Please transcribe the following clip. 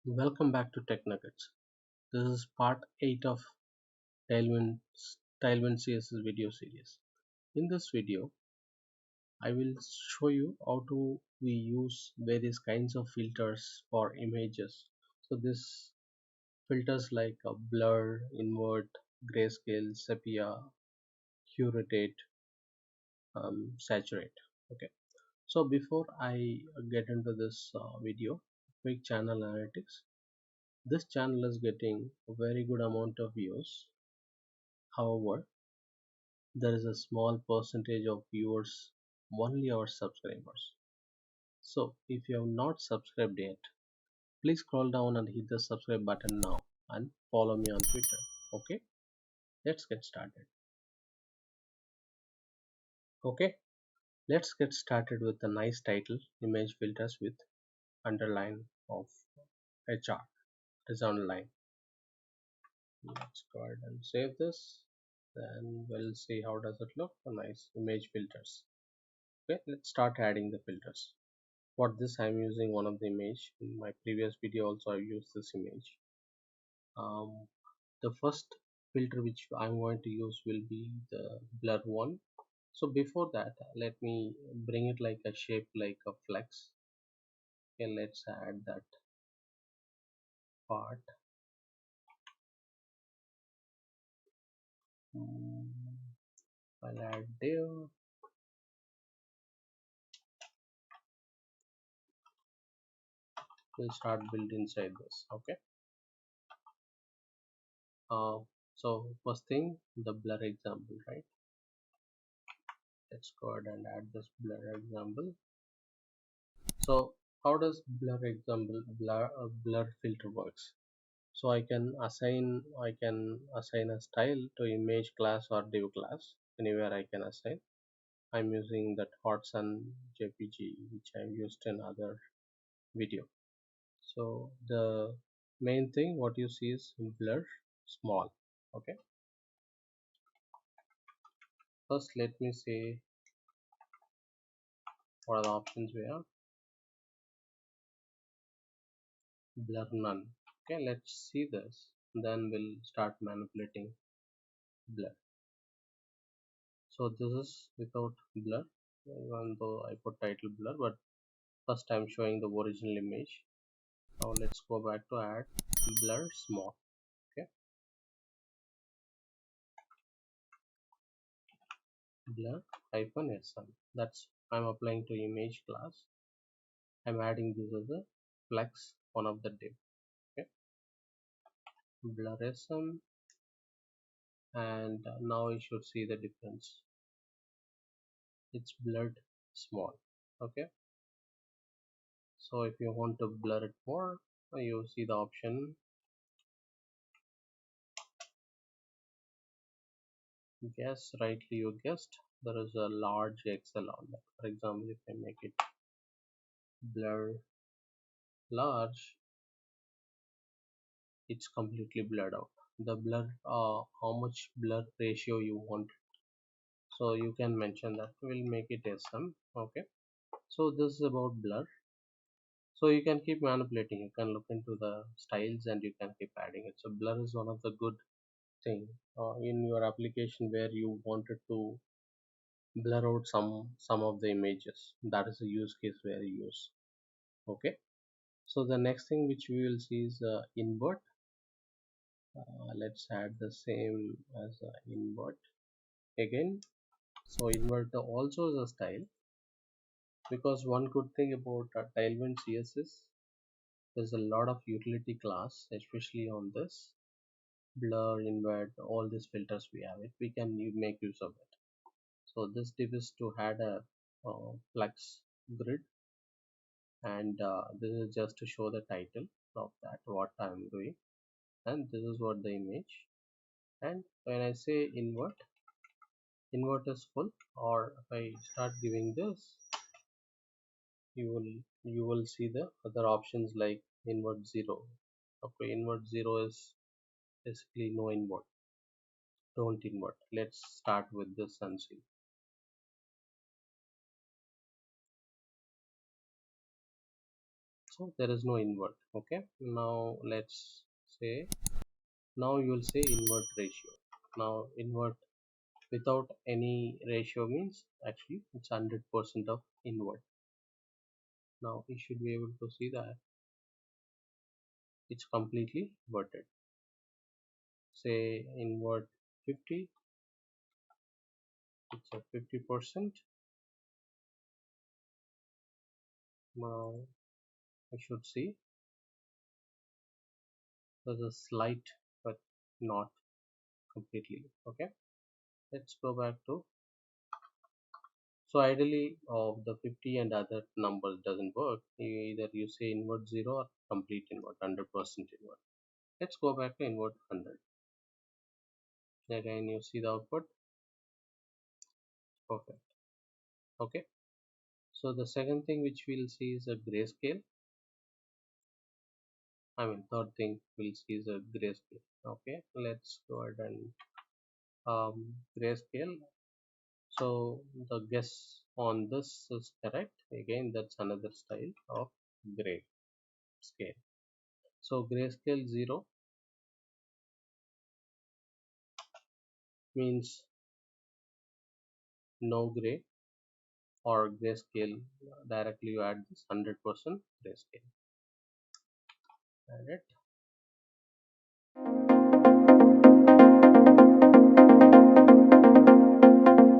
Welcome back to Tech Nuggets. This is part 8 of Tailwindcss video series. In this video, I will show you how to we use various kinds of filters for images. So this filters like a blur, invert, grayscale, sepia, hue rotate, saturate. Okay. So before I get into this video, quick channel analytics. This channel is getting a very good amount of views. However, there is a small percentage of viewers only our subscribers. So if you have not subscribed yet, please scroll down and hit the subscribe button now and follow me on Twitter. Okay, let's get started. Okay, let's get started with a nice title, image filters with underline of a chart, horizontal line. Let's go ahead and save this. Then we'll see how does it look. A nice image filters. Okay, let's start adding the filters. For this I'm using one of the image. In my previous video also I used this image. The first filter which I'm going to use will be the blur one. So before that, let me bring it like a shape like a flex. Okay, let's add that part. I'll add there. We'll start build inside this. Okay. So first thing, the blur example, right? Let's go ahead and add this blur example. So how does blur filter works? So I can assign a style to image class or div class. Anywhere I can assign. I'm using that hot sun jpg which I used in other video. So the main thing what you see is blur small. Okay, first let me say what are the options we have. Blur none. Okay, let's see this, then we'll start manipulating blur. So this is without blur, even though I put title blur, but first I'm showing the original image. Now let's go back to add blur small. Okay, blur hyphen sm, that's I'm applying to image class. I'm adding this as a flex one of the div. Okay, blur sm, and now you should see the difference. It's blurred small. Okay, so if you want to blur it more, you see the option. Yes, rightly you guessed, there is a large XL on that. For example, if I make it blur large, it's completely blurred out. The blur, how much blur ratio you want, so you can mention that. We'll make it SM. Okay, so this is about blur. So you can keep manipulating, you can look into the styles and you can keep adding it. So blur is one of the good thing in your application where you wanted to blur out some of the images. That is a use case where you use. Okay, so the next thing which we will see is invert. Let's add the same as invert again. So invert also is a style, because one good thing about Tailwindcss, there's a lot of utility class, especially on this blur, invert, all these filters we have it, we can make use of it. So this div is to add a flex grid, and this is just to show the title of that what I'm doing, and this is what the image. And when I say invert is full, or if I start giving this, you will see the other options like invert 0. Okay, invert 0 is basically no invert, don't invert. Let's start with this and see. So there is no invert. Okay, now let's say, now you will say invert ratio. Now invert without any ratio means actually it's 100% of invert. Now you should be able to see that it's completely inverted. Say invert 50, it's a 50%. Now I should see there's a slight, but not completely. Okay, let's go back to, so ideally of the 50 and other numbers doesn't work. Either you say invert 0 or complete invert, 100% invert. Let's go back to invert 100. Again you see the output. Perfect. Okay, so the second thing which we'll see is a grayscale. I mean third thing we'll see is a grayscale. Okay, let's go ahead and grayscale. So the guess on this is correct. Again, that's another style of gray scale. So grayscale 0 means no gray, or grayscale directly you add this 100% grayscale. Add it.